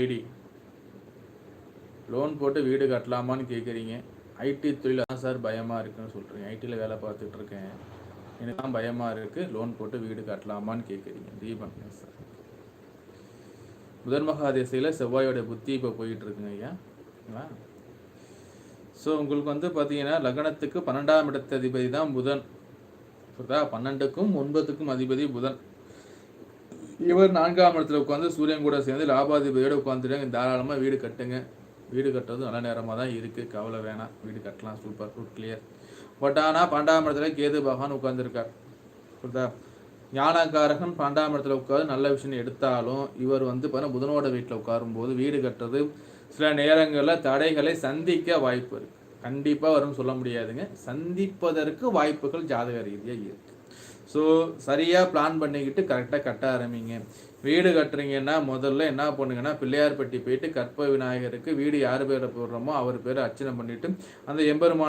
ID loan போட்டு வீடு கட்டலாமான்னு கேட்குறீங்க. ஐடி தொழில் தான் சார் பயமாக இருக்குன்னு சொல்கிறீங்க. ஐடியில் வேலை பார்த்துட்டு இருக்கேன், எனக்கு தான் பயமாக இருக்குது, லோன் போட்டு வீடு கட்டலாமான்னு கேட்குறீங்க. தீபன் சார், புதன் மகா திசையில் செவ்வாயோட புத்தி இப்போ போயிட்டுருக்குங்க ஐயா. ஸோ உங்களுக்கு வந்து பார்த்தீங்கன்னா லக்னத்துக்கு 12ஆம் இடத்த அதிபதி தான் புதன். புரியுதா? 12க்கும் 9க்கும் அதிபதி புதன். இவர் 4ஆம் இடத்துல உட்காந்து சூரியன் கூட சேர்ந்து லாபாதிபதியோட உட்காந்துட்டு தாராளமாக வீடு கட்டுங்க. வீடு கட்டுறது நல்ல நேரமாக தான் இருக்குது, கவலை வேணாம், வீடு கட்டலாம், சூப்பர், குட், கிளியர். பட் ஆனால் 12ஆம் இடத்துல கேது பகவான் உட்காந்துருக்கார். புரியுதா? ஞானக்காரகன் 12ஆம் இடத்துல உட்காந்து நல்ல விஷயம் எடுத்தாலும் இவர் வந்து பார்த்தீங்கன்னா புதனோட வீட்டில் உட்காரும்போது வீடு கட்டுறது சில நேரங்களில் தடைகளை சந்திக்க வாய்ப்பு இருக்குது. கண்டிப்பாக வரும்னு சொல்ல முடியாதுங்க, சந்திப்பதற்கு வாய்ப்புகள் ஜாதக ரீதியாக இருக்குது. ஸோ சரியாக பிளான் பண்ணிக்கிட்டு கரெக்டாக கட்ட ஆரம்பிங்க. வீடு கட்டுறீங்கன்னா முதல்ல என்ன பண்ணுங்கன்னா பிள்ளையார்பட்டி போயிட்டு கற்ப விநாயகருக்கு வீடு யார் பேரை போடுறோமோ அவர் பேரை அர்ச்சனை பண்ணிவிட்டு அந்த எம்பெருமான்